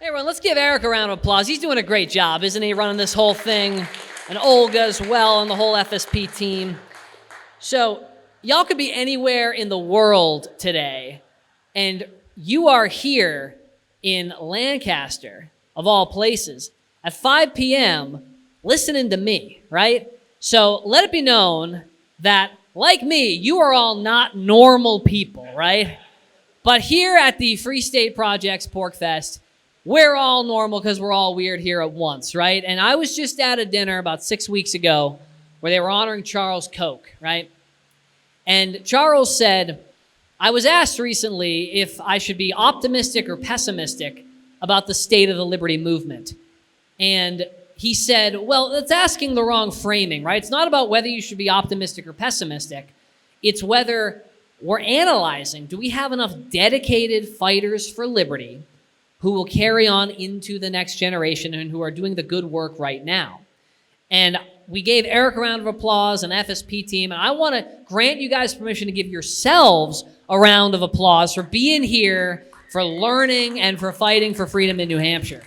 Hey, everyone, let's give Eric a round of applause. He's doing a great job, isn't he, running this whole thing? And Olga as well, and the whole FSP team. So, y'all could be anywhere in the world today, and you are here in Lancaster, of all places, at 5 p.m., listening to me, right? So, let it be known that, like me, you are all not normal people, right? But here at the Free State Project's Pork Fest, we're all normal because we're all weird here at once, right? And I was just at a dinner about 6 weeks ago where they were honoring Charles Koch, right? And Charles said, I was asked recently if I should be optimistic or pessimistic about the state of the liberty movement. And he said, well, that's asking the wrong framing, right? It's not about whether you should be optimistic or pessimistic. It's whether we're analyzing, do we have enough dedicated fighters for liberty who will carry on into the next generation and who are doing the good work right now? And we gave Eric a round of applause and FSP team, and I want to grant you guys permission to give yourselves a round of applause for being here, for learning, and for fighting for freedom in New Hampshire.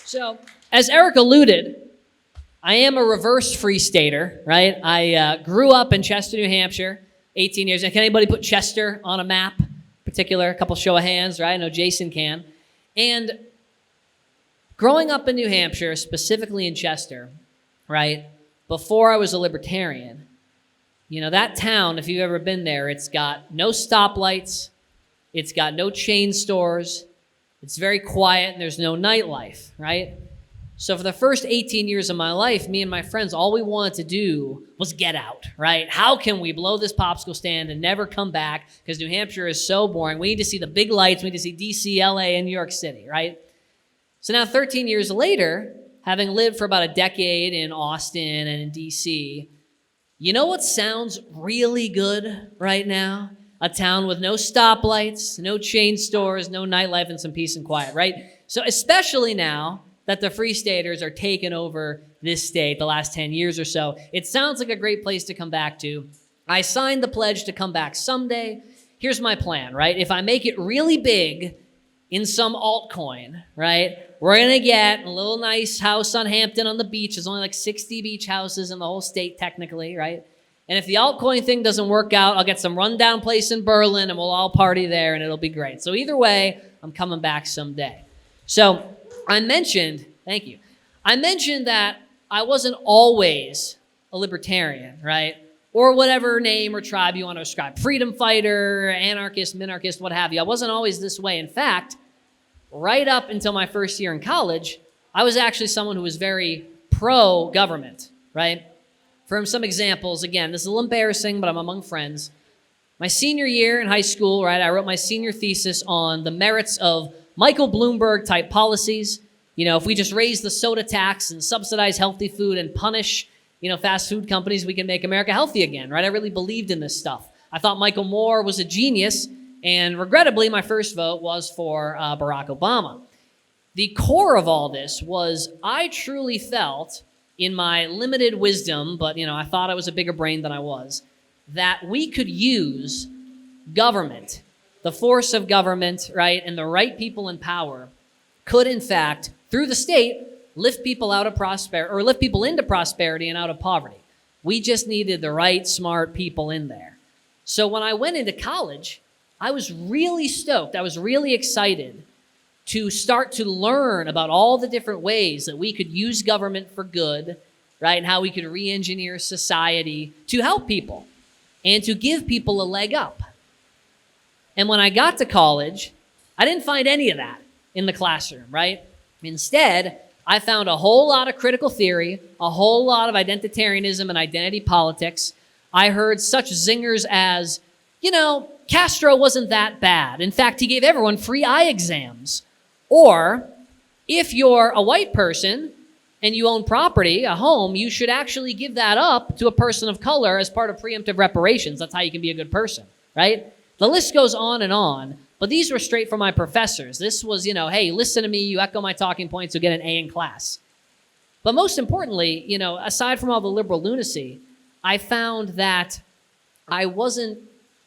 So, as Eric alluded, I am a reverse free stater, right? I grew up in Chester, New Hampshire, 18 years. Can anybody put Chester on a map? Particular, a couple show of hands, right? I know Jason can. And growing up in New Hampshire, specifically in Chester, right, before I was a libertarian, you know, that town, if you've ever been there, it's got no stoplights, it's got no chain stores, it's very quiet, and there's no nightlife, right? So for the first 18 years of my life, me and my friends, all we wanted to do was get out, right? How can we blow this popsicle stand and never come back? Because New Hampshire is so boring. We need to see the big lights. We need to see DC, LA, and New York City, right? So now 13 years later, having lived for about a decade in Austin and in DC, you know what sounds really good right now? A town with no stoplights, no chain stores, no nightlife, and some peace and quiet, right? So especially now that the Free Staters are taking over this state the last 10 years or so, it sounds like a great place to come back to. I signed the pledge to come back someday. Here's my plan, right? If I make it really big in some altcoin, right, we're going to get a little nice house on Hampton on the beach. There's only like 60 beach houses in the whole state technically, right? And if the altcoin thing doesn't work out, I'll get some rundown place in Berlin and we'll all party there and it'll be great. So either way, I'm coming back someday. So I mentioned that I wasn't always a libertarian, right? Or whatever name or tribe you want to ascribe. Freedom fighter, anarchist, minarchist, what have you. I wasn't always this way. In fact, right up until my first year in college, I was actually someone who was very pro-government, right? For some examples, again, this is a little embarrassing, but I'm among friends. My senior year in high school, right, I wrote my senior thesis on the merits of Michael Bloomberg-type policies. You know, if we just raise the soda tax and subsidize healthy food and punish, you know, fast food companies, we can make America healthy again, right? I really believed in this stuff. I thought Michael Moore was a genius, and regrettably, my first vote was for Barack Obama. The core of all this was I truly felt, in my limited wisdom, but, you know, I thought I was a bigger brain than I was, that we could use government, the force of government, right, and the right people in power could, in fact, through the state, lift people out of prosperity, or lift people into prosperity and out of poverty. We just needed the right, smart people in there. So when I went into college, I was really stoked. I was really excited to start to learn about all the different ways that we could use government for good, right, and how we could re-engineer society to help people and to give people a leg up. And when I got to college, I didn't find any of that in the classroom, right? Instead, I found a whole lot of critical theory, a whole lot of identitarianism and identity politics. I heard such zingers as, you know, Castro wasn't that bad. In fact, he gave everyone free eye exams. Or, if you're a white person and you own property, a home, you should actually give that up to a person of color as part of preemptive reparations. That's how you can be a good person, right? The list goes on, but these were straight from my professors. This was, you know, hey, listen to me, you echo my talking points, you'll get an A in class. But most importantly, you know, aside from all the liberal lunacy, I found that I wasn't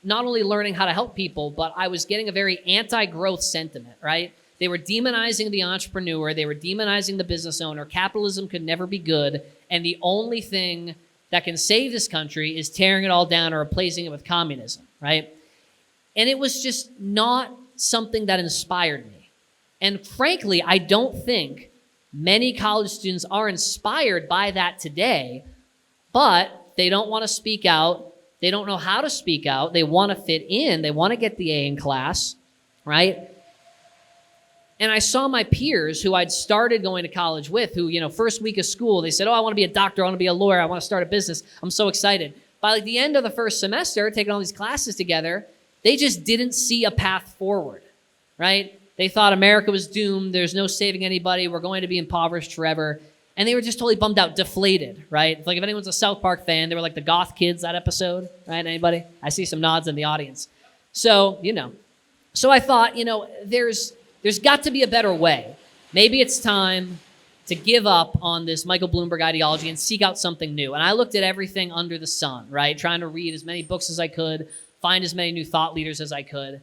not only learning how to help people, but I was getting a very anti-growth sentiment, right? They were demonizing the entrepreneur. They were demonizing the business owner. Capitalism could never be good. And the only thing that can save this country is tearing it all down or replacing it with communism, right? And it was just not something that inspired me. And frankly, I don't think many college students are inspired by that today, but they don't want to speak out. They don't know how to speak out. They want to fit in. They want to get the A in class, right? And I saw my peers who I'd started going to college with who, first week of school, they said, oh, I want to be a doctor. I want to be a lawyer. I want to start a business. I'm so excited. By like the end of the first semester, taking all these classes together, they just didn't see a path forward, right? They thought America was doomed. There's no saving anybody. We're going to be impoverished forever. And they were just totally bummed out, deflated, right? Like if anyone's a South Park fan, they were like the goth kids, that episode, right? Anybody? I see some nods in the audience. So, So I thought, there's got to be a better way. Maybe it's time to give up on this Michael Bloomberg ideology and seek out something new. And I looked at everything under the sun, right? Trying to read as many books as I could, find as many new thought leaders as I could.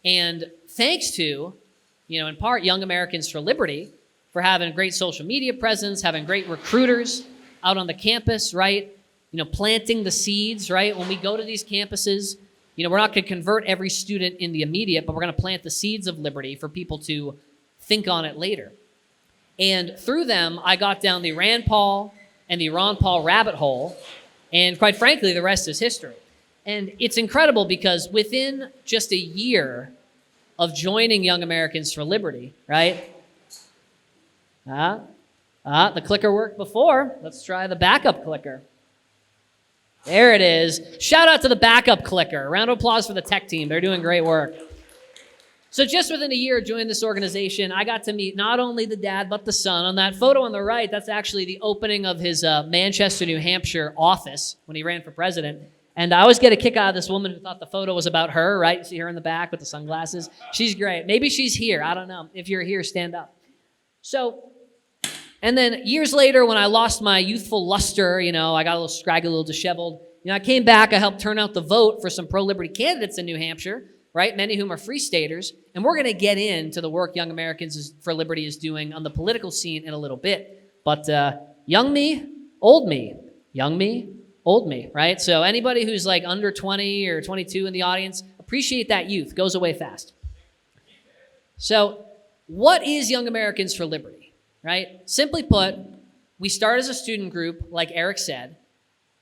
And thanks to, in part, Young Americans for Liberty, for having a great social media presence, having great recruiters out on the campus, right? Planting the seeds, right? When we go to these campuses, we're not going to convert every student in the immediate, but we're going to plant the seeds of liberty for people to think on it later. And through them, I got down the Rand Paul and the Ron Paul rabbit hole. And quite frankly, the rest is history. And it's incredible because within just a year of joining Young Americans for Liberty, right? The clicker worked before. Let's try the backup clicker. There it is. Shout out to the backup clicker. Round of applause for the tech team. They're doing great work. So just within a year of joining this organization, I got to meet not only the dad, but the son. On that photo on the right, that's actually the opening of his Manchester, New Hampshire office when he ran for president. And I always get a kick out of this woman who thought the photo was about her, right? You see her in the back with the sunglasses. She's great. Maybe she's here. I don't know. If you're here, stand up. So, and then years later, when I lost my youthful luster, I got a little scraggly, a little disheveled. I came back. I helped turn out the vote for some pro-liberty candidates in New Hampshire, right? Many of whom are free staters. And we're going to get into the work Young Americans for Liberty is doing on the political scene in a little bit. But young me, old me. Young me, old me, right? So anybody who's like under 20 or 22 in the audience, appreciate that youth. Goes away fast. So what is Young Americans for Liberty, right? Simply put, we start as a student group, like Eric said,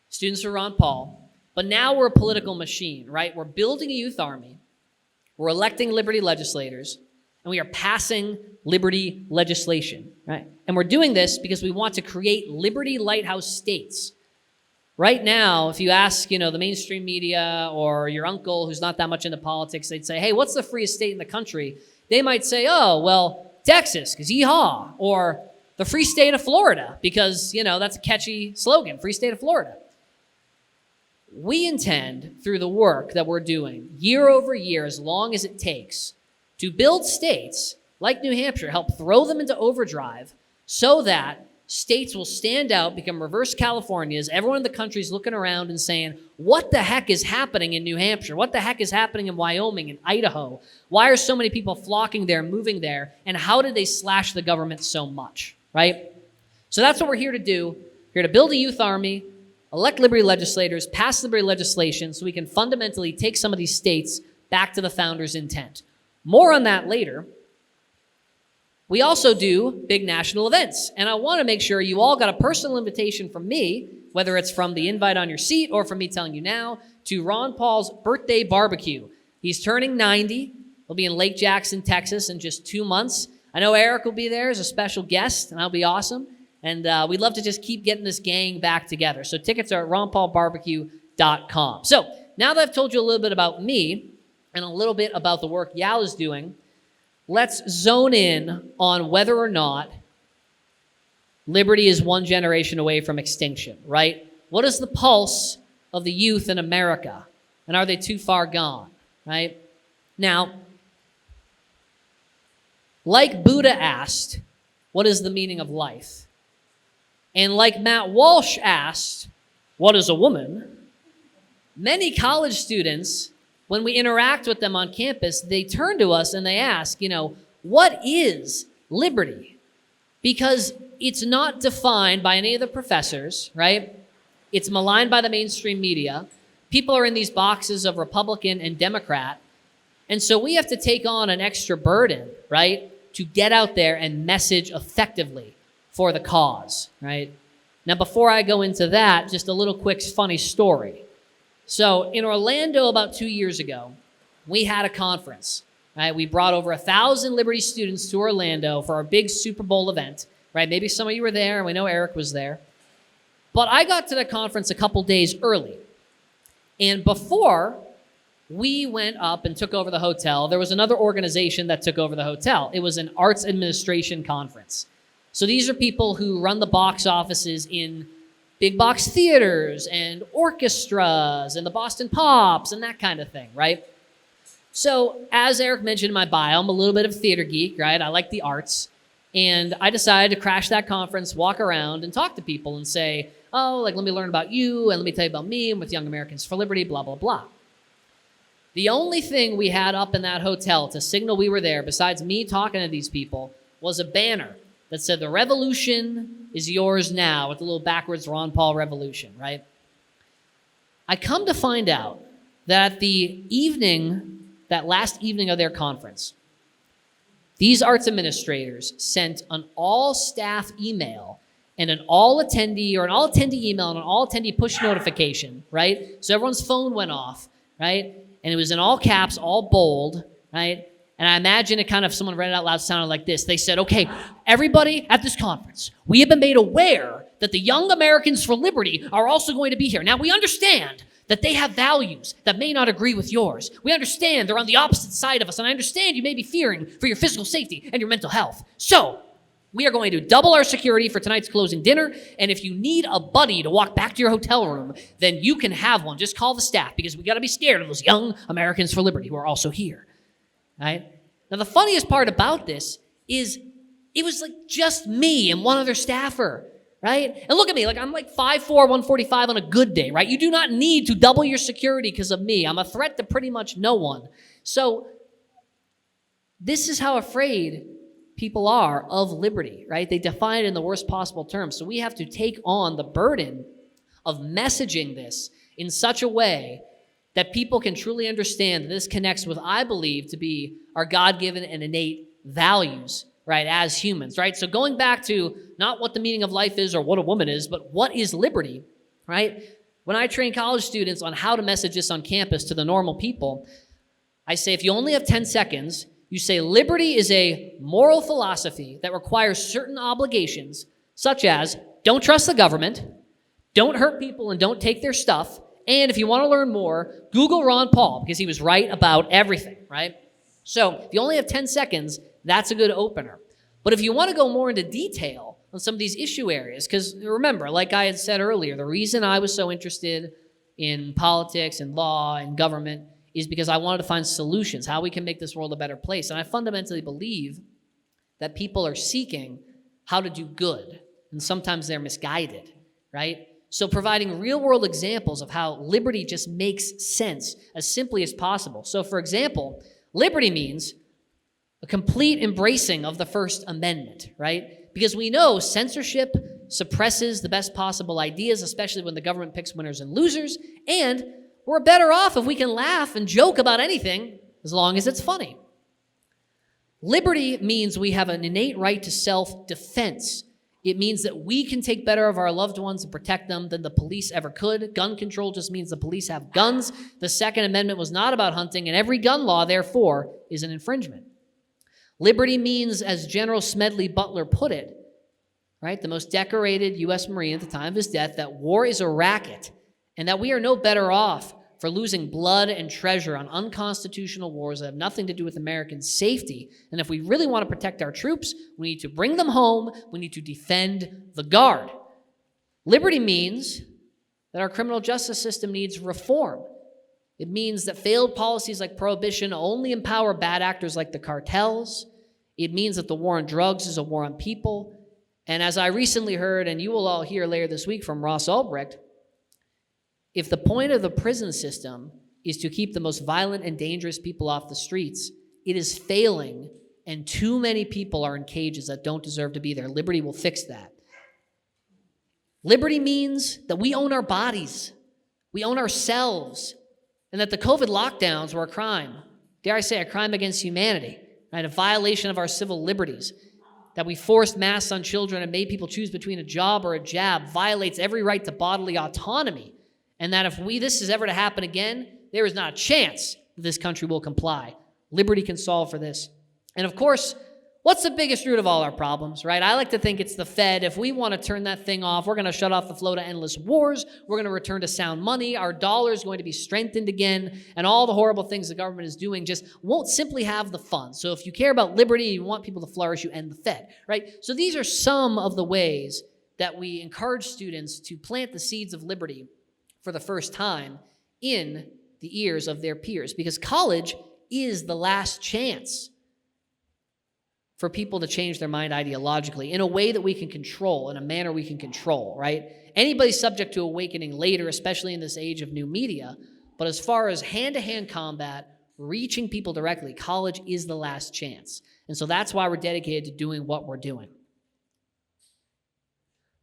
students for Ron Paul, but now we're a political machine, right? We're building a youth army. We're electing liberty legislators, and we are passing liberty legislation, right? And we're doing this because we want to create liberty lighthouse states. Right now, if you ask, the mainstream media or your uncle who's not that much into politics, they'd say, hey, what's the freest state in the country? They might say, oh, well, Texas, because yeehaw, or the free state of Florida, because, that's a catchy slogan, free state of Florida. We intend, through the work that we're doing, year over year, as long as it takes, to build states like New Hampshire, help throw them into overdrive so that states will stand out, become reverse Californias. Everyone in the country is looking around and saying, what the heck is happening in New Hampshire? What the heck is happening in Wyoming and Idaho? Why are so many people flocking there, moving there? And how did they slash the government so much, right? So that's what we're here to do. We're here to build a youth army, elect liberty legislators, pass liberty legislation so we can fundamentally take some of these states back to the founders' intent. More on that later. We also do big national events, and I want to make sure you all got a personal invitation from me, whether it's from the invite on your seat or from me telling you now, to Ron Paul's birthday barbecue. He's turning 90. He'll be in Lake Jackson, Texas in just 2 months. I know Eric will be there as a special guest, and that'll be awesome. And we'd love to just keep getting this gang back together. So tickets are at ronpaulbarbecue.com. So now that I've told you a little bit about me and a little bit about the work Yal is doing, let's zone in on whether or not liberty is one generation away from extinction, right? What is the pulse of the youth in America? And are they too far gone, right? Now, like Buddha asked, what is the meaning of life? And like Matt Walsh asked, what is a woman? Many college students when we interact with them on campus, they turn to us and they ask, what is liberty? Because it's not defined by any of the professors, right? It's maligned by the mainstream media. People are in these boxes of Republican and Democrat. And so we have to take on an extra burden, right, to get out there and message effectively for the cause, right? Now, before I go into that, just a little quick funny story. So in Orlando about 2 years ago, we had a conference, right? We brought over 1,000 Liberty students to Orlando for our big Super Bowl event, right? Maybe some of you were there, and we know Eric was there. But I got to the conference a couple days early. And before we went up and took over the hotel, there was another organization that took over the hotel. It was an arts administration conference. So these are people who run the box offices in big box theaters and orchestras and the Boston Pops and that kind of thing, right? So as Eric mentioned in my bio, I'm a little bit of a theater geek, right? I like the arts. And I decided to crash that conference, walk around and talk to people and say, let me learn about you and let me tell you about me and with Young Americans for Liberty, blah, blah, blah. The only thing we had up in that hotel to signal we were there, besides me talking to these people, was a banner that said, "The revolution is yours now," with the little backwards Ron Paul revolution, right? I come to find out that that last evening of their conference, these arts administrators sent an all-staff email and an all-attendee email and an all-attendee push notification, right? So everyone's phone went off, right? And it was in all caps, all bold, right? And I imagine it kind of, someone read it out loud, sounded like this. They said, "Okay, everybody at this conference, we have been made aware that the Young Americans for Liberty are also going to be here. Now, we understand that they have values that may not agree with yours. We understand they're on the opposite side of us, and I understand you may be fearing for your physical safety and your mental health. So, we are going to double our security for tonight's closing dinner, and if you need a buddy to walk back to your hotel room, then you can have one. Just call the staff, because we got to be scared of those Young Americans for Liberty who are also here." Right? Now, the funniest part about this is it was like just me and one other staffer, right? And look at me, like I'm like 5'4", 145 on a good day, right? You do not need to double your security because of me. I'm a threat to pretty much no one. So this is how afraid people are of liberty, right? They define it in the worst possible terms. So we have to take on the burden of messaging this in such a way that people can truly understand that this connects with, I believe, to be our God-given and innate values, right, as humans, right? So going back to not what the meaning of life is or what a woman is, but what is liberty, right? When I train college students on how to message this on campus to the normal people, I say, if you only have 10 seconds, you say, liberty is a moral philosophy that requires certain obligations, such as don't trust the government, don't hurt people and don't take their stuff, and if you want to learn more, Google Ron Paul, because he was right about everything, right? So if you only have 10 seconds, that's a good opener. But if you want to go more into detail on some of these issue areas, because remember, like I had said earlier, the reason I was so interested in politics and law and government is because I wanted to find solutions, how we can make this world a better place. And I fundamentally believe that people are seeking how to do good, and sometimes they're misguided, right? So providing real-world examples of how liberty just makes sense as simply as possible. So for example, liberty means a complete embracing of the First Amendment, right? Because we know censorship suppresses the best possible ideas, especially when the government picks winners and losers, and we're better off if we can laugh and joke about anything as long as it's funny. Liberty means we have an innate right to self-defense. It means that we can take better of our loved ones and protect them than the police ever could. Gun control just means the police have guns. The Second Amendment was not about hunting, and every gun law, therefore, is an infringement. Liberty means, as General Smedley Butler put it, right, the most decorated U.S. Marine at the time of his death, that war is a racket, and that we are no better off for losing blood and treasure on unconstitutional wars that have nothing to do with American safety. And if we really want to protect our troops, we need to bring them home. We need to defend the guard. Liberty means that our criminal justice system needs reform. It means that failed policies like prohibition only empower bad actors like the cartels. It means that the war on drugs is a war on people. And as I recently heard, and you will all hear later this week from Ross Ulbricht, if the point of the prison system is to keep the most violent and dangerous people off the streets. It is failing, and too many people are in cages that don't deserve to be there. Liberty will fix that. Liberty means that we own our bodies, we own ourselves, and that the COVID lockdowns were a crime. Dare I say, a crime against humanity, right? A violation of our civil liberties. That we forced masks on children and made people choose between a job or a jab violates every right to bodily autonomy. And that if this is ever to happen again, there is not a chance that this country will comply. Liberty can solve for this. And of course, what's the biggest root of all our problems, right? I like to think it's the Fed. If we want to turn that thing off, we're going to shut off the flow to endless wars. We're going to return to sound money. Our dollar is going to be strengthened again. And all the horrible things the government is doing just won't simply have the fun. So if you care about liberty, you want people to flourish, you end the Fed, right? So these are some of the ways that we encourage students to plant the seeds of liberty for the first time in the ears of their peers. Because college is the last chance for people to change their mind ideologically in a way that we can control, in a manner we can control, right? Anybody's subject to awakening later, especially in this age of new media. But as far as hand-to-hand combat, reaching people directly, college is the last chance. And so that's why we're dedicated to doing what we're doing.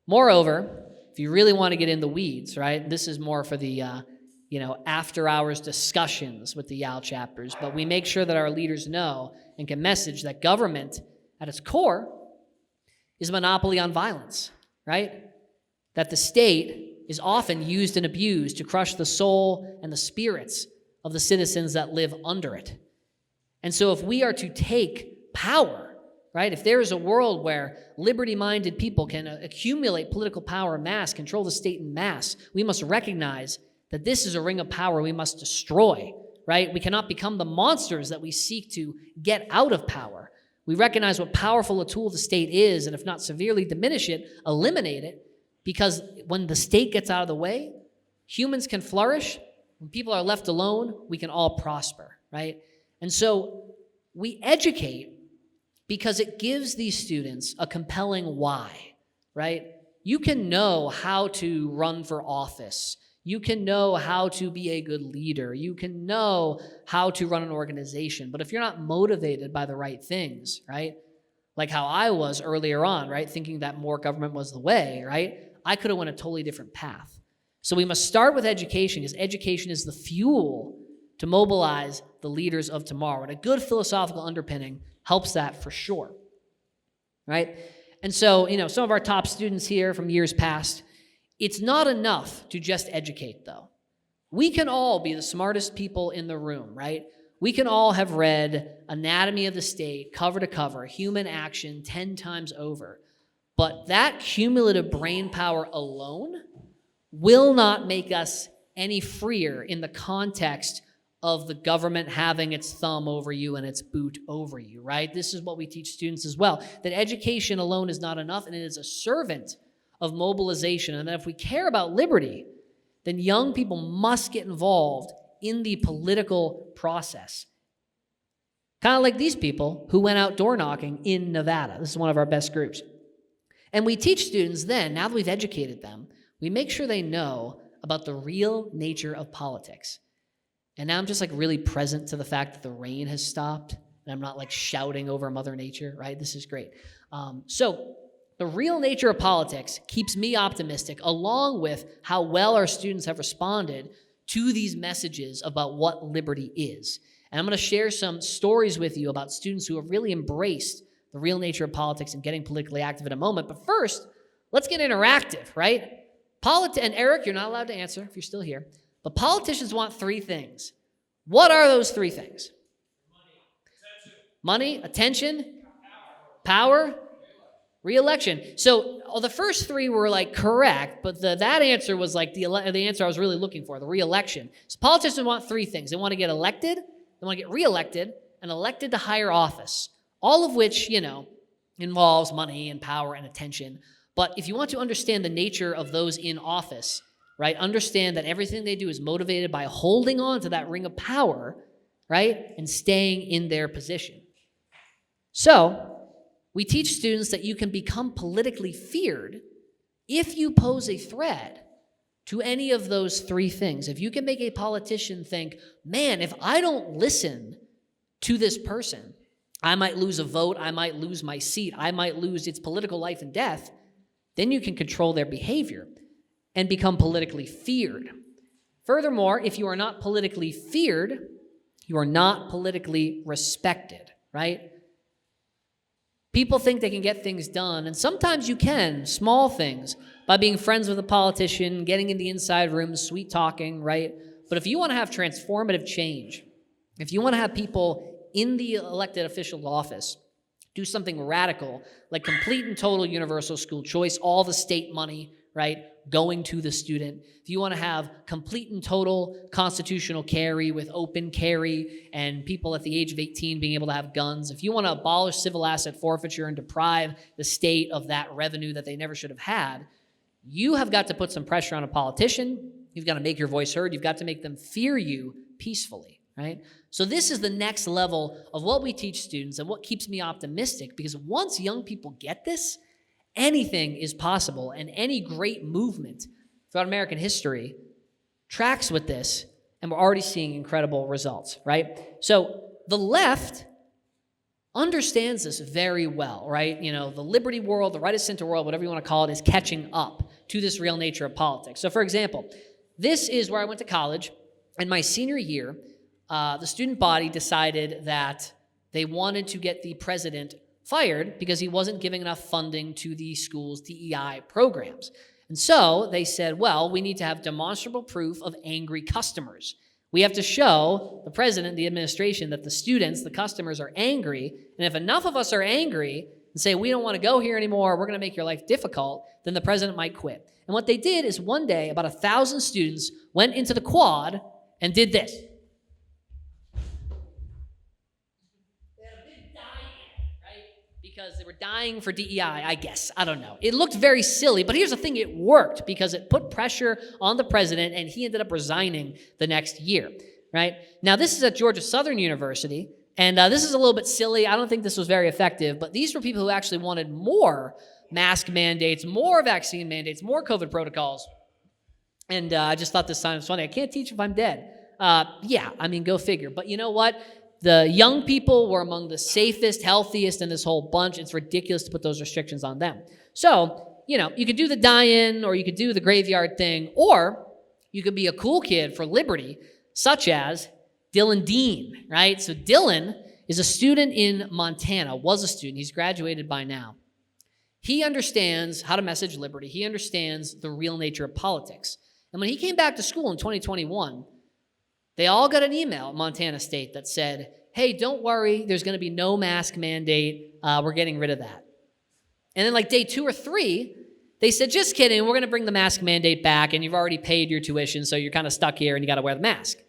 Moreover, if you really want to get in the weeds, right? This is more for the after-hours discussions with the YAL chapters, but we make sure that our leaders know and can message that government, at its core, is a monopoly on violence, right? That the state is often used and abused to crush the soul and the spirits of the citizens that live under it. And so if we are to take power, right, if there is a world where liberty-minded people can accumulate political power en masse, control the state en masse, we must recognize that this is a ring of power we must destroy, right? We cannot become the monsters that we seek to get out of power. We recognize what powerful a tool the state is, and if not severely diminish it, eliminate it, because when the state gets out of the way, humans can flourish. When people are left alone, we can all prosper, right? And so we educate because it gives these students a compelling why, right? You can know how to run for office. You can know how to be a good leader. You can know how to run an organization. But if you're not motivated by the right things, right? Like how I was earlier on, right? Thinking that more government was the way, right? I could have went a totally different path. So we must start with education, because education is the fuel to mobilize the leaders of tomorrow. And a good philosophical underpinning helps that for sure, right? And so, some of our top students here from years past, it's not enough to just educate, though. We can all be the smartest people in the room, right? We can all have read Anatomy of the State, cover to cover, Human Action 10 times over. But that cumulative brain power alone will not make us any freer in the context of the government having its thumb over you and its boot over you, right? This is what we teach students as well, that education alone is not enough, and it is a servant of mobilization. And that if we care about liberty, then young people must get involved in the political process. Kind of like these people who went out door knocking in Nevada. This is one of our best groups. And we teach students then, now that we've educated them, we make sure they know about the real nature of politics. And now I'm just really present to the fact that the rain has stopped, and I'm not shouting over Mother Nature, right? This is great. So the real nature of politics keeps me optimistic, along with how well our students have responded to these messages about what liberty is. And I'm going to share some stories with you about students who have really embraced the real nature of politics and getting politically active in a moment. But first, let's get interactive, right? And Eric, you're not allowed to answer if you're still here. But politicians want three things. What are those three things? Money, attention, power, re-election. So the first three were correct, but that answer was the answer I was really looking for, the re-election. So politicians want three things. They want to get elected, they want to get re-elected, and elected to higher office, all of which, involves money and power and attention. But if you want to understand the nature of those in office, right, understand that everything they do is motivated by holding on to that ring of power, right, and staying in their position. So we teach students that you can become politically feared if you pose a threat to any of those three things, if you can make a politician think, man, if I don't listen to this person, I might lose a vote, I might lose my seat, I might lose its political life and death, then you can control their behavior and become politically feared. Furthermore, if you are not politically feared, you are not politically respected, right? People think they can get things done, and sometimes you can, small things, by being friends with a politician, getting in the inside rooms, sweet talking, right? But if you want to have transformative change, if you want to have people in the elected official office do something radical, like complete and total universal school choice, all the state money, right, going to the student. If you want to have complete and total constitutional carry with open carry and people at the age of 18 being able to have guns, if you want to abolish civil asset forfeiture and deprive the state of that revenue that they never should have had, you have got to put some pressure on a politician. You've got to make your voice heard. You've got to make them fear you peacefully, right? So this is the next level of what we teach students and what keeps me optimistic, because once young people get this, anything is possible, and any great movement throughout American history tracks with this, and we're already seeing incredible results, right? So the left understands this very well, right? You know, the liberty world, the right-of-center world, whatever you want to call it, is catching up to this real nature of politics. So for example, this is where I went to college, and my senior year, the student body decided that they wanted to get the president fired because he wasn't giving enough funding to the school's DEI programs. And so they said, well, we need to have demonstrable proof of angry customers. We have to show the president, the administration, that the students, the customers, are angry. And if enough of us are angry and say, we don't want to go here anymore, we're going to make your life difficult, then the president might quit. And what they did is one day, about 1,000 students went into the quad and did this. Because they were dying for DEI, I guess. I don't know. It looked very silly, but here's the thing. It worked because it put pressure on the president, and he ended up resigning the next year, right? Now, this is at Georgia Southern University, and this is a little bit silly. I don't think this was very effective, but these were people who actually wanted more mask mandates, more vaccine mandates, more COVID protocols. And I just thought this sign was funny. I can't teach if I'm dead. Yeah, I mean, go figure. But you know what? The young people were among the safest, healthiest in this whole bunch. It's ridiculous to put those restrictions on them. So, you know, you could do the die-in, or you could do the graveyard thing, or you could be a cool kid for liberty, such as Dylan Dean, right? So Dylan is a student in Montana, was a student. He's graduated by now. He understands how to message liberty. He understands the real nature of politics. And when he came back to school in 2021, they all got an email at Montana State that said, hey, don't worry, there's going to be no mask mandate. We're getting rid of that. And then like day 2 or 3, they said, just kidding, we're going to bring the mask mandate back, and you've already paid your tuition, so you're kind of stuck here and you got to wear the mask.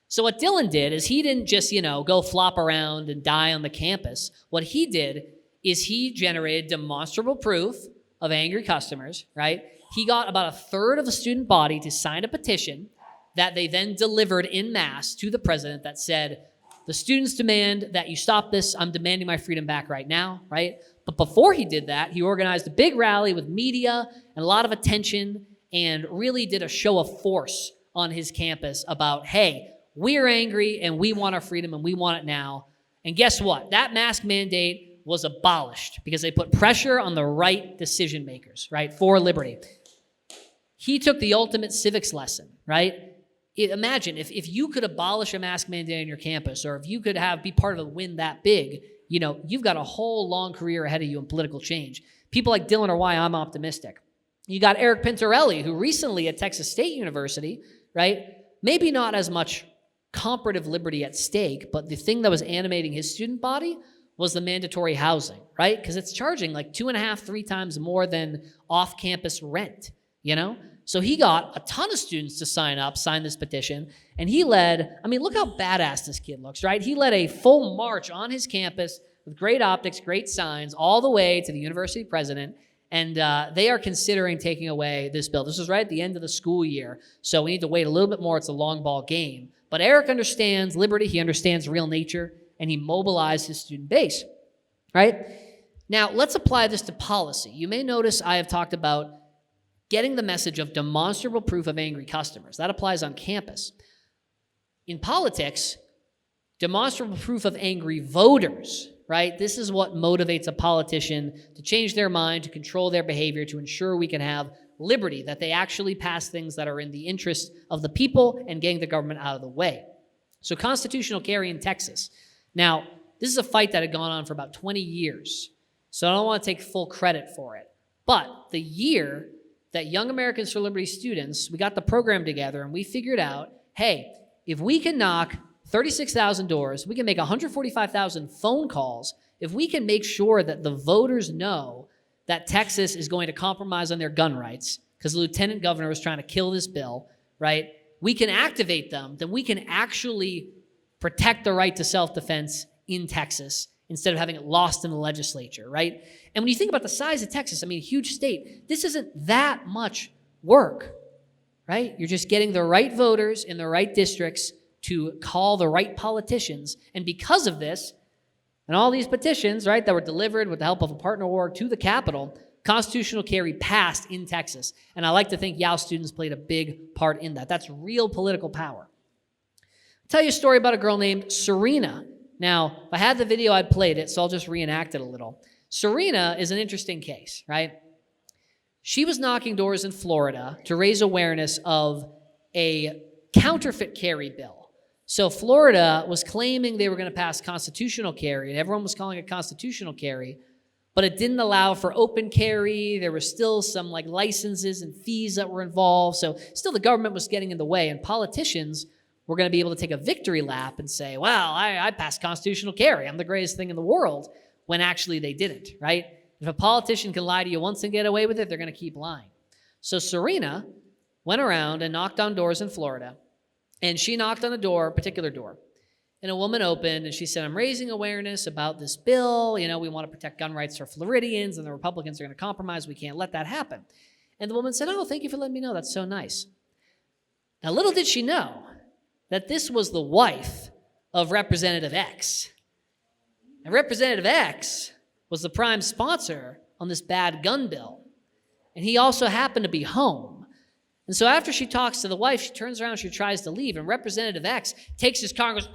So what Dylan did is he didn't just, go flop around and die on the campus. What he did is he generated demonstrable proof of angry customers, right? He got about 1/3 of the student body to sign a petition that they then delivered in mass to the president that said, the students demand that you stop this. I'm demanding my freedom back right now, right? But before he did that, he organized a big rally with media and a lot of attention and really did a show of force on his campus about, hey, we're angry and we want our freedom and we want it now. And guess what? That mask mandate was abolished because they put pressure on the right decision makers, right, for liberty. He took the ultimate civics lesson, right? Imagine if you could abolish a mask mandate on your campus, or if you could be part of a win that big, you've got a whole long career ahead of you in political change. People like Dylan are why I'm optimistic. You got Eric Pintorelli, who recently at Texas State University, right? Maybe not as much comparative liberty at stake, but the thing that was animating his student body was the mandatory housing, right? Because it's charging like 2.5, 3 times more than off-campus rent, So he got a ton of students to sign this petition, and he led, look how badass this kid looks, right? He led a full march on his campus with great optics, great signs, all the way to the university president, and they are considering taking away this bill. This was right at the end of the school year, so we need to wait a little bit more. It's a long ball game. But Eric understands liberty, he understands real nature, and he mobilized his student base, right? Now, let's apply this to policy. You may notice I have talked about getting the message of demonstrable proof of angry customers. That applies on campus. In politics, demonstrable proof of angry voters, right? This is what motivates a politician to change their mind, to control their behavior, to ensure we can have liberty, that they actually pass things that are in the interest of the people and getting the government out of the way. So constitutional carry in Texas. Now, this is a fight that had gone on for about 20 years, so I don't want to take full credit for it. But the year that Young Americans for Liberty students, we got the program together and we figured out, hey, if we can knock 36,000 doors, we can make 145,000 phone calls, if we can make sure that the voters know that Texas is going to compromise on their gun rights, because the lieutenant governor was trying to kill this bill, right? We can activate them, then we can actually protect the right to self-defense in Texas instead of having it lost in the legislature, right? And when you think about the size of Texas, I mean, a huge state, this isn't that much work, right? You're just getting the right voters in the right districts to call the right politicians. And because of this, and all these petitions, right, that were delivered with the help of a partner org to the Capitol, constitutional carry passed in Texas. And I like to think Yale students played a big part in that. That's real political power. I'll tell you a story about a girl named Serena. Now, if I had the video, I'd played it, so I'll just reenact it a little. Serena is an interesting case, right? She was knocking doors in Florida to raise awareness of a counterfeit carry bill. So Florida was claiming they were going to pass constitutional carry, and everyone was calling it constitutional carry, but it didn't allow for open carry. There were still some like licenses and fees that were involved. So still the government was getting in the way, and politicians were going to be able to take a victory lap and say, well, I passed constitutional carry. I'm the greatest thing in the world, when actually they didn't, right? If a politician can lie to you once and get away with it, they're going to keep lying. So Serena went around and knocked on doors in Florida, and she knocked on a particular door. And a woman opened, and she said, I'm raising awareness about this bill. You know, we want to protect gun rights for Floridians, and the Republicans are going to compromise. We can't let that happen. And the woman said, oh, thank you for letting me know. That's so nice. Now, little did she know that this was the wife of Representative X. And Representative X was the prime sponsor on this bad gun bill. And he also happened to be home. And so after she talks to the wife, she turns around, she tries to leave, and Representative X takes his car and goes,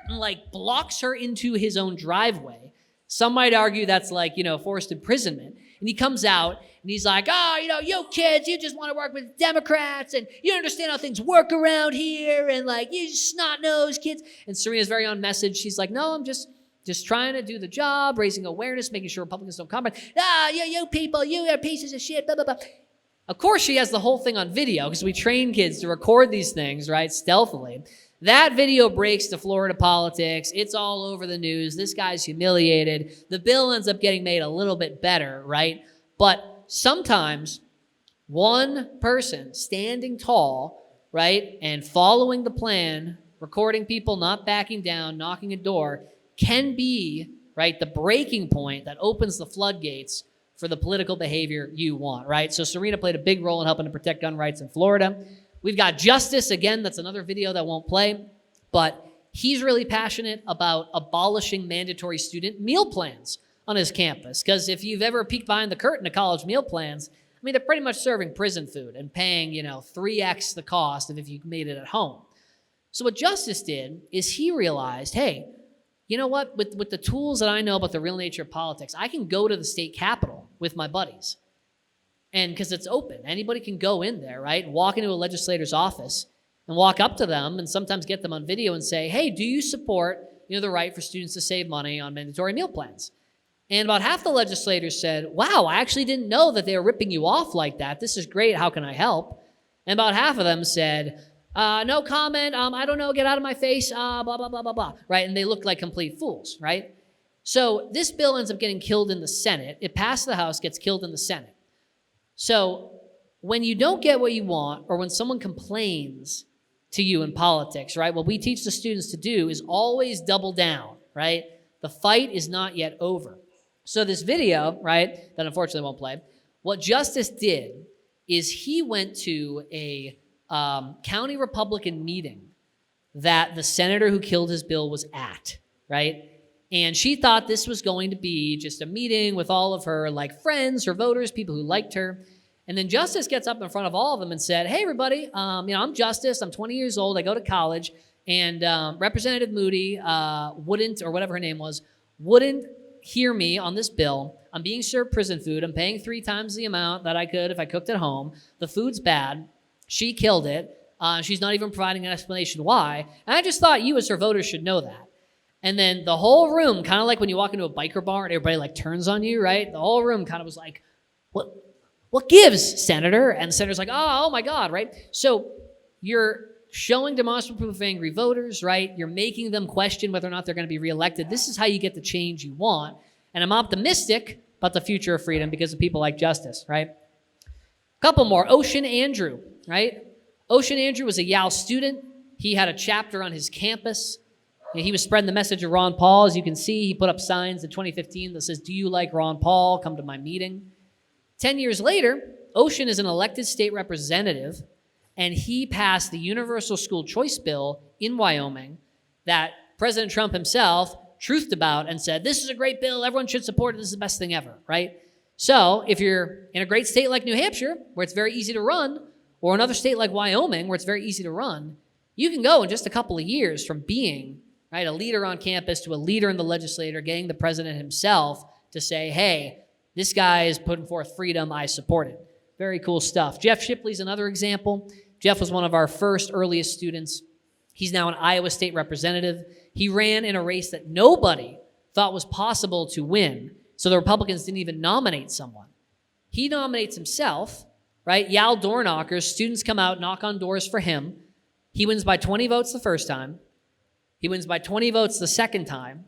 and like blocks her into his own driveway. Some might argue that's like, forced imprisonment. And he comes out and he's like, you kids, you just want to work with Democrats and you don't understand how things work around here and like, you snot-nosed kids. And Serena's very on message. She's like, no, I'm just trying to do the job, raising awareness, making sure Republicans don't compromise. You people, you are pieces of shit, blah, blah, blah. Of course, she has the whole thing on video because we train kids to record these things, right, stealthily. That video breaks to Florida politics. It's all over the news. This guy's humiliated. The bill ends up getting made a little bit better, right? But sometimes one person standing tall, right, and following the plan, recording people, not backing down, knocking a door, can be, right, the breaking point that opens the floodgates for the political behavior you want, right? So Serena played a big role in helping to protect gun rights in Florida. We've got Justice, again, that's another video that won't play, but he's really passionate about abolishing mandatory student meal plans on his campus, because if you've ever peeked behind the curtain of college meal plans, I mean, they're pretty much serving prison food and paying, 3x the cost of if you made it at home. So what Justice did is he realized, hey, you know what? With the tools that I know about the real nature of politics, I can go to the state capitol with my buddies. And because it's open, anybody can go in there, right? Walk into a legislator's office and walk up to them and sometimes get them on video and say, hey, do you support, the right for students to save money on mandatory meal plans? And about half the legislators said, wow, I actually didn't know that they were ripping you off like that. This is great. How can I help? And about half of them said, no comment, I don't know, get out of my face, blah, blah, blah, blah, blah, right? And they looked like complete fools, right? So this bill ends up getting killed in the Senate. It passed the House, gets killed in the Senate. So when you don't get what you want, or when someone complains to you in politics, right, what we teach the students to do is always double down, right? The fight is not yet over. So this video, right, that unfortunately won't play, what Justice did is he went to a county Republican meeting that the senator who killed his bill was at, right? And she thought this was going to be just a meeting with all of her like friends, her voters, people who liked her. And then Justice gets up in front of all of them and said, hey, everybody, I'm Justice. I'm 20 years old. I go to college. And Representative Moody wouldn't, or whatever her name was, wouldn't hear me on this bill. I'm being served prison food. I'm paying 3 times the amount that I could if I cooked at home. The food's bad. She killed it. She's not even providing an explanation why. And I just thought you as her voters should know that. And then the whole room, kind of like when you walk into a biker bar and everybody like turns on you, right? The whole room kind of was like, what gives, Senator? And the senator's like, oh my God, right? So you're showing demonstrable proof of angry voters, right? You're making them question whether or not they're going to be reelected. This is how you get the change you want. And I'm optimistic about the future of freedom because of people like Justice, right? A couple more. Ocean Andrew, right? Ocean Andrew was a Yale student. He had a chapter on his campus. He was spreading the message of Ron Paul. As you can see, he put up signs in 2015 that says, do you like Ron Paul? Come to my meeting. 10 years later, Ocean is an elected state representative, and he passed the universal school choice bill in Wyoming that President Trump himself truthed about and said, this is a great bill, everyone should support it, this is the best thing ever, right? So if you're in a great state like New Hampshire, where it's very easy to run, or another state like Wyoming, where it's very easy to run, you can go in just a couple of years from being, right, a leader on campus to a leader in the legislature, getting the president himself to say, hey, this guy is putting forth freedom, I support it. Very cool stuff. Jeff Shipley's another example. Jeff was one of our first earliest students. He's now an Iowa State representative. He ran in a race that nobody thought was possible to win, so the Republicans didn't even nominate someone. He nominates himself, right? Yal Doorknockers, students come out, knock on doors for him. He wins by 20 votes the first time. He wins by 20 votes the second time.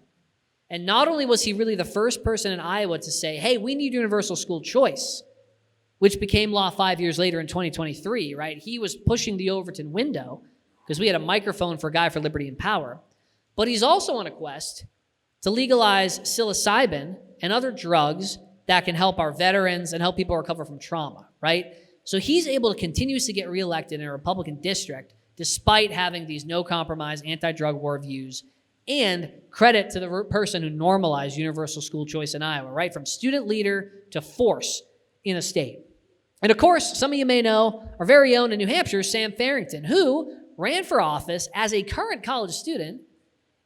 And not only was he really the first person in Iowa to say, hey, we need universal school choice, which became law 5 years later in 2023, right? He was pushing the Overton window because we had a microphone for a guy for liberty and power. But he's also on a quest to legalize psilocybin and other drugs that can help our veterans and help people recover from trauma, right? So he's able to continuously get reelected in a Republican district despite having these no-compromise anti-drug war views, and credit to the person who normalized universal school choice in Iowa, right? From student leader to force in a state. And of course, some of you may know our very own in New Hampshire, Sam Farrington, who ran for office as a current college student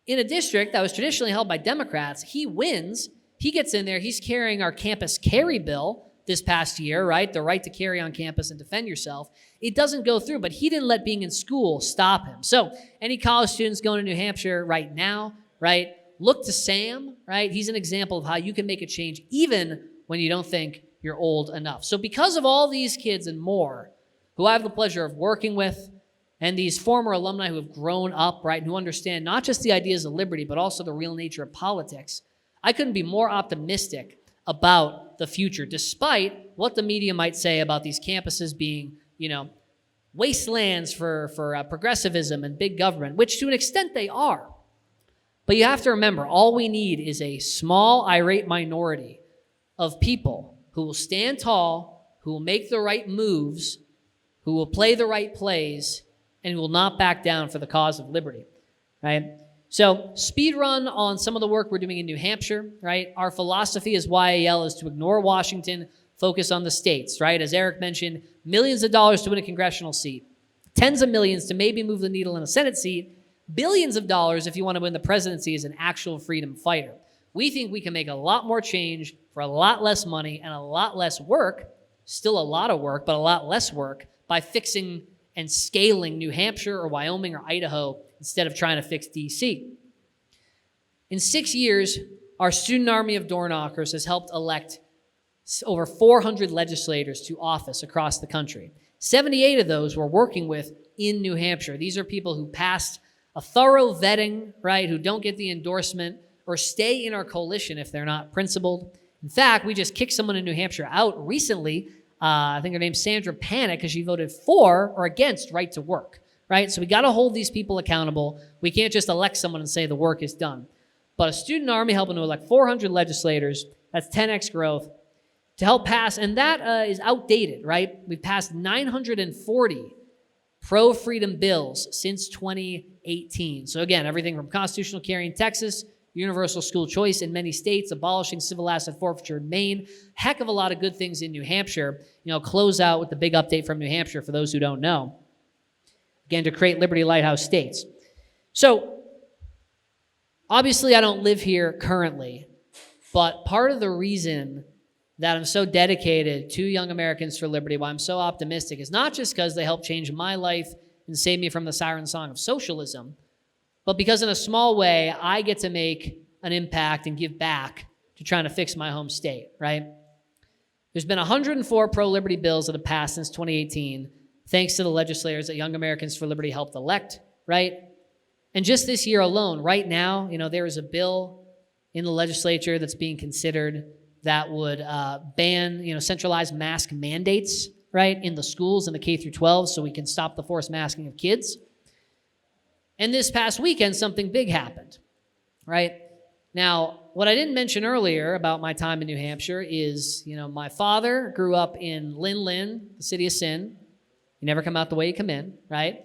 in a district that was traditionally held by Democrats. He wins. He gets in there. He's carrying our campus carry bill this past year, right? The right to carry on campus and defend yourself. It doesn't go through, but he didn't let being in school stop him. So any college students going to New Hampshire right now, right, look to Sam, right? He's an example of how you can make a change even when you don't think you're old enough. So because of all these kids and more who I have the pleasure of working with, and these former alumni who have grown up, right, and who understand not just the ideas of liberty, but also the real nature of politics, I couldn't be more optimistic about the future, despite what the media might say about these campuses being, wastelands for progressivism and big government, which to an extent they are. But you have to remember, all we need is a small, irate minority of people who will stand tall, who will make the right moves, who will play the right plays, and who will not back down for the cause of liberty, right? So speed run on some of the work we're doing in New Hampshire, right? Our philosophy as YAL is to ignore Washington, focus on the states, right? As Eric mentioned, millions of dollars to win a congressional seat, tens of millions to maybe move the needle in a Senate seat, billions of dollars if you want to win the presidency as an actual freedom fighter. We think we can make a lot more change for a lot less money and a lot less work, still a lot of work, but a lot less work, by fixing and scaling New Hampshire or Wyoming or Idaho instead of trying to fix DC. In 6 years, our student army of door knockers has helped elect over 400 legislators to office across the country. 78 of those we're working with in New Hampshire. These are people who passed a thorough vetting, right, who don't get the endorsement or stay in our coalition if they're not principled. In fact, we just kicked someone in New Hampshire out recently. I think her name's Sandra Panic, because she voted for or against right to work, right? So we got to hold these people accountable. We can't just elect someone and say the work is done. But a student army helping to elect 400 legislators, that's 10x growth, to help pass, and that is outdated, right? We've passed 940 pro-freedom bills since 2018. So again, everything from constitutional carry in Texas, universal school choice in many states, abolishing civil asset forfeiture in Maine, heck of a lot of good things in New Hampshire. Close out with the big update from New Hampshire for those who don't know. Again, to create Liberty Lighthouse States. So, obviously I don't live here currently, but part of the reason that I'm so dedicated to Young Americans for Liberty, why I'm so optimistic, is not just because they helped change my life and save me from the siren song of socialism, but because in a small way, I get to make an impact and give back to trying to fix my home state, right? There's been 104 pro-liberty bills that have passed since 2018, thanks to the legislators that Young Americans for Liberty helped elect, right? And just this year alone, right now, there is a bill in the legislature that's being considered that would ban, centralized mask mandates, right, in the schools in the K through 12 so we can stop the forced masking of kids. And this past weekend, something big happened, right? Now, what I didn't mention earlier about my time in New Hampshire is, my father grew up in Lynn, the city of sin. You never come out the way you come in, right?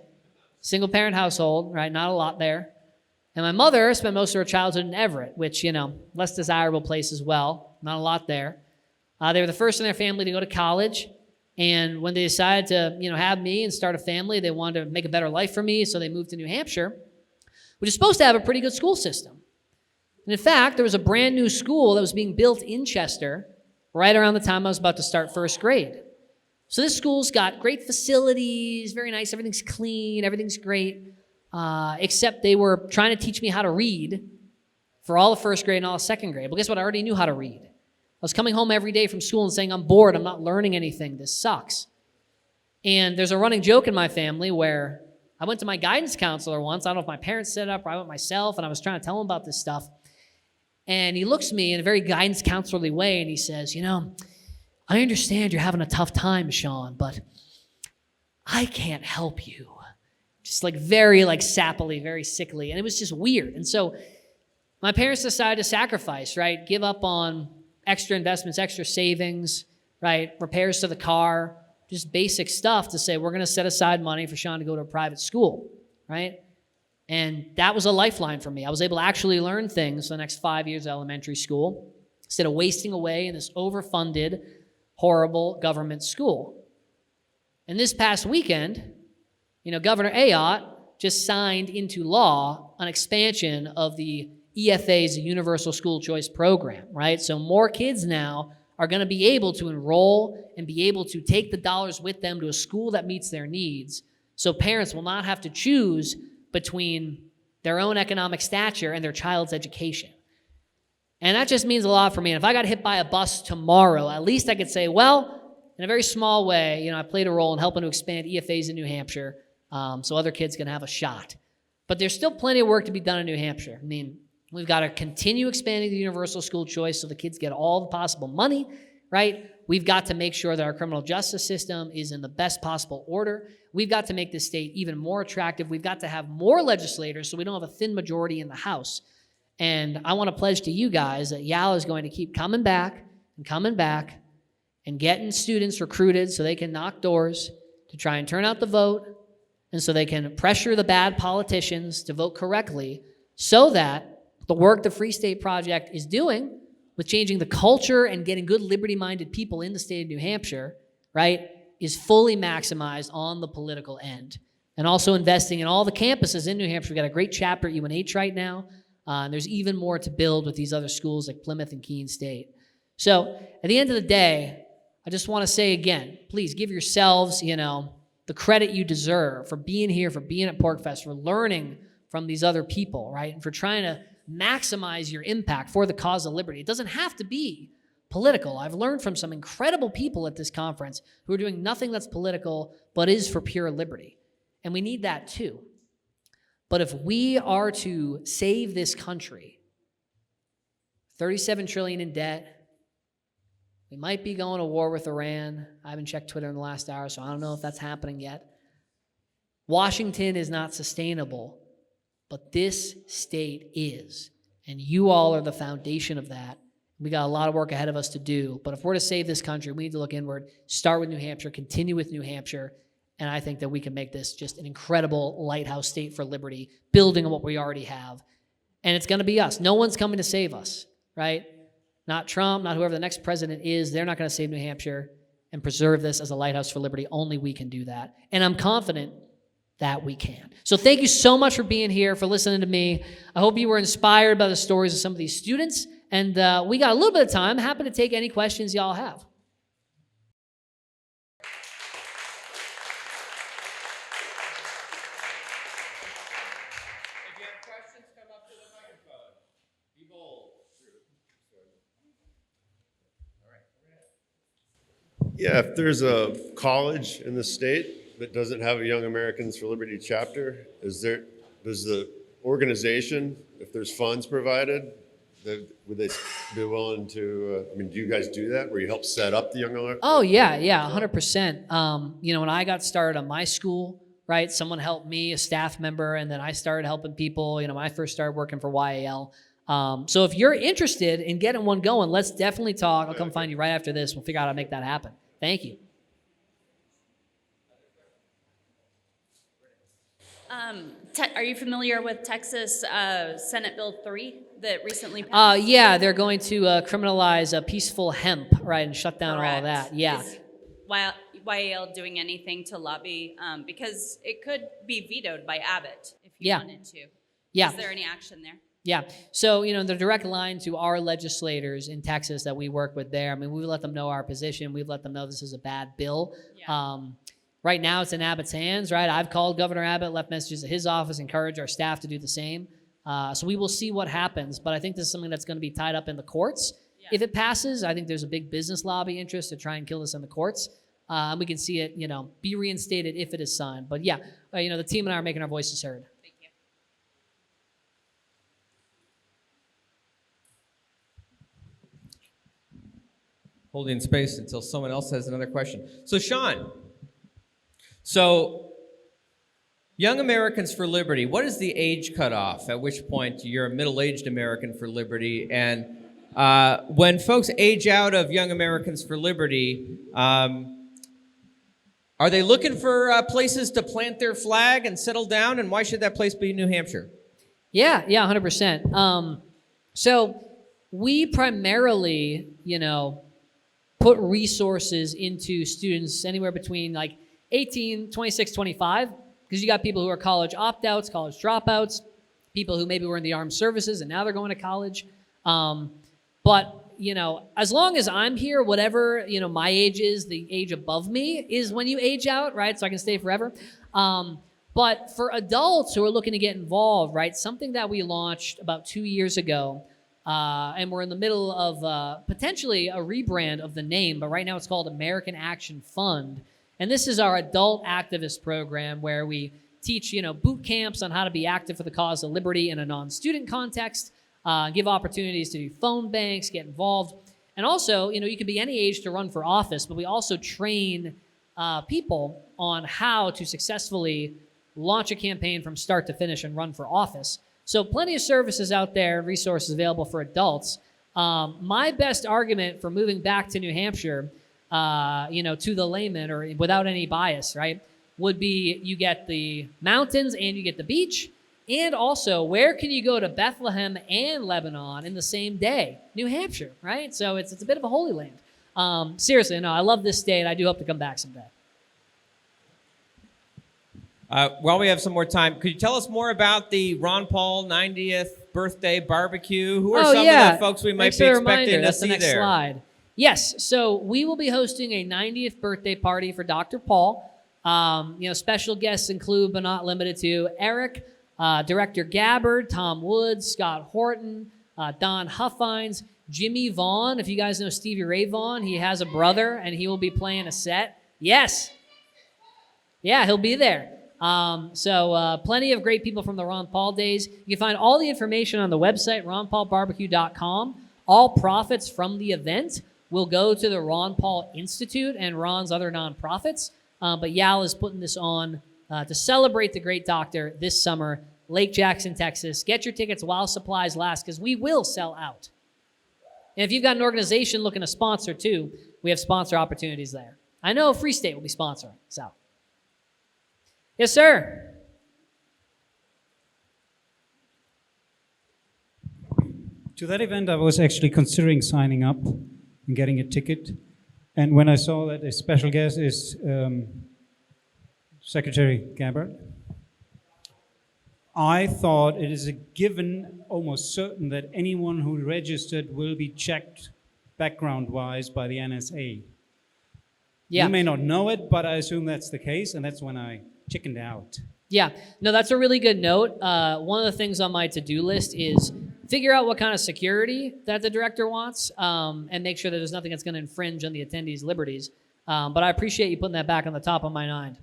Single-parent household, right? Not a lot there. And my mother spent most of her childhood in Everett, which, less desirable place as well. Not a lot there. They were the first in their family to go to college. And when they decided to, have me and start a family, they wanted to make a better life for me, so they moved to New Hampshire, which is supposed to have a pretty good school system. And in fact, there was a brand new school that was being built in Chester right around the time I was about to start first grade. So this school's got great facilities, very nice, everything's clean, everything's great, except they were trying to teach me how to read for all of first grade and all of second grade. Well, guess what? I already knew how to read. I was coming home every day from school and saying, I'm bored, I'm not learning anything, this sucks. And there's a running joke in my family where I went to my guidance counselor once. I don't know if my parents set it up or I went myself, and I was trying to tell him about this stuff. And he looks at me in a very guidance counselorly way, and he says, I understand you're having a tough time, Sean, but I can't help you. Just very sappily, very sickly. And it was just weird. And so my parents decided to sacrifice, right? Give up on extra investments, extra savings, right? Repairs to the car, just basic stuff to say, we're going to set aside money for Sean to go to a private school, right? And that was a lifeline for me. I was able to actually learn things for the next 5 years of elementary school instead of wasting away in this overfunded, horrible government school. And this past weekend, Governor Ayotte just signed into law an expansion of the EFA's Universal School Choice Program, right? So more kids now are going to be able to enroll and be able to take the dollars with them to a school that meets their needs. So parents will not have to choose between their own economic stature and their child's education. And that just means a lot for me. And if I got hit by a bus tomorrow, at least I could say, well, in a very small way, I played a role in helping to expand EFAs in New Hampshire so other kids can have a shot. But there's still plenty of work to be done in New Hampshire. We've got to continue expanding the universal school choice so the kids get all the possible money, right? We've got to make sure that our criminal justice system is in the best possible order. We've got to make this state even more attractive. We've got to have more legislators so we don't have a thin majority in the House. And I want to pledge to you guys that YAL is going to keep coming back and getting students recruited so they can knock doors to try and turn out the vote and so they can pressure the bad politicians to vote correctly so that the work the Free State Project is doing with changing the culture and getting good liberty-minded people in the state of New Hampshire, right, is fully maximized on the political end. And also investing in all the campuses in New Hampshire. We've got a great chapter at UNH right now. And there's even more to build with these other schools like Plymouth and Keene State. So at the end of the day, I just want to say again, please give yourselves, the credit you deserve for being here, for being at PorcFest, for learning from these other people, right, and for trying to maximize your impact for the cause of liberty. It doesn't have to be political. I've learned from some incredible people at this conference who are doing nothing that's political but is for pure liberty. And we need that too. But if we are to save this country, $37 trillion in debt, we might be going to war with Iran. I haven't checked Twitter in the last hour, so I don't know if that's happening yet. Washington is not sustainable, but this state is. And you all are the foundation of that. We got a lot of work ahead of us to do. But if we're to save this country, we need to look inward, start with New Hampshire, continue with New Hampshire, and I think that we can make this just an incredible lighthouse state for liberty, building on what we already have. And it's going to be us. No one's coming to save us, right? Not Trump, not whoever the next president is. They're not going to save New Hampshire and preserve this as a lighthouse for liberty. Only we can do that. And I'm confident that we can. So thank you so much for being here, for listening to me. I hope you were inspired by the stories of some of these students. And we got a little bit of time. Happy to take any questions y'all have. If you have questions, come up to the microphone. Be bold. Yeah, if there's a college in the state that doesn't have a Young Americans for Liberty chapter, does the organization, if there's funds provided, would they be willing to, do you guys do that, where you help set up the Young Americans? Oh, yeah, 100%. When I got started on my school, right, someone helped me, a staff member, and then I started helping people, when I first started working for YAL. So if you're interested in getting one going, let's definitely talk. I'll come find you right after this. We'll figure out how to make that happen. Thank you. Are you familiar with Texas Senate Bill 3 that recently passed? Yeah, they're going to criminalize peaceful hemp, right, and shut down all of that. Yeah. Is YAL doing anything to lobby? Because it could be vetoed by Abbott if you wanted to. Yeah. Is there any action there? Yeah. So, the direct line to our legislators in Texas that we work with there, we let them know our position. We've let them know this is a bad bill. Yeah. Right now, it's in Abbott's hands, right? I've called Governor Abbott, left messages at his office, encourage our staff to do the same. So we will see what happens. But I think this is something that's going to be tied up in the courts. Yeah. If it passes, I think there's a big business lobby interest to try and kill this in the courts. And we can see it, be reinstated if it is signed. But yeah, the team and I are making our voices heard. Thank you. Holding space until someone else has another question. So Sean, Young Americans for Liberty, what is the age cutoff at which point you're a middle-aged American for Liberty? And when folks age out of Young Americans for Liberty, are they looking for places to plant their flag and settle down? And why should that place be New Hampshire? Yeah, 100%. So we primarily, put resources into students anywhere between 18, 26, 25, because you got people who are college opt-outs, college dropouts, people who maybe were in the armed services and now they're going to college. But, as long as I'm here, whatever, my age is, the age above me is when you age out, right? So I can stay forever. But for adults who are looking to get involved, right, something that we launched about 2 years ago, and we're in the middle of potentially a rebrand of the name, but right now it's called American Action Fund. And this is our adult activist program where we teach, boot camps on how to be active for the cause of liberty in a non-student context, give opportunities to do phone banks, get involved. And also, you can be any age to run for office, but we also train people on how to successfully launch a campaign from start to finish and run for office. So plenty of services out there, resources available for adults. My best argument for moving back to New Hampshire, to the layman or without any bias, right, would be you get the mountains and you get the beach. And also, where can you go to Bethlehem and Lebanon in the same day? New Hampshire, right? So it's a bit of a holy land. Seriously, no, I love this state. I do hope to come back someday. While we have some more time, could you tell us more about the Ron Paul 90th birthday barbecue? Who are some of the folks we might be expecting to see there? That's the next slide. Yes, so we will be hosting a 90th birthday party for Dr. Paul. Special guests include, but not limited to, Eric, Director Gabbard, Tom Woods, Scott Horton, Don Huffines, Jimmy Vaughn. If you guys know Stevie Ray Vaughan, he has a brother, and he will be playing a set. Yes. Yeah, he'll be there. So plenty of great people from the Ron Paul days. You can find all the information on the website, ronpaulbarbecue.com. All profits from the event will go to the Ron Paul Institute and Ron's other nonprofits. But YAL is putting this on to celebrate the great doctor this summer, Lake Jackson, Texas. Get your tickets while supplies last, because we will sell out. And if you've got an organization looking to sponsor too, we have sponsor opportunities there. I know Free State will be sponsoring, so. Yes, sir. To that event, I was actually considering signing up and getting a ticket. And when I saw that a special guest is Secretary Gabbard, I thought it is a given, almost certain, that anyone who registered will be checked background-wise by the NSA. Yeah. You may not know it, but I assume that's the case, and that's when I chickened out. Yeah, no, that's a really good note. One of the things on my to-do list is figure out what kind of security that the director wants, and make sure that there's nothing that's going to infringe on the attendees' liberties. But I appreciate you putting that back on the top of my mind.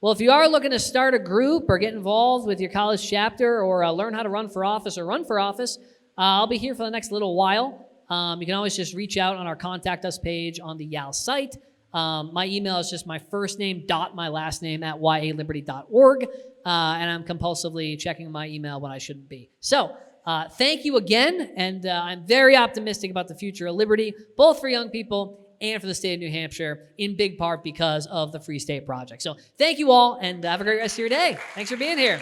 Well, if you are looking to start a group or get involved with your college chapter or learn how to run for office or run for office, I'll be here for the next little while. You can always just reach out on our Contact Us page on the YAL site. My email is just my first name dot my last name at yaliberty.org, and I'm compulsively checking my email when I shouldn't be. So thank you again, and I'm very optimistic about the future of liberty, both for young people and for the state of New Hampshire, in big part because of the Free State Project. So thank you all, and have a great rest of your day. Thanks for being here.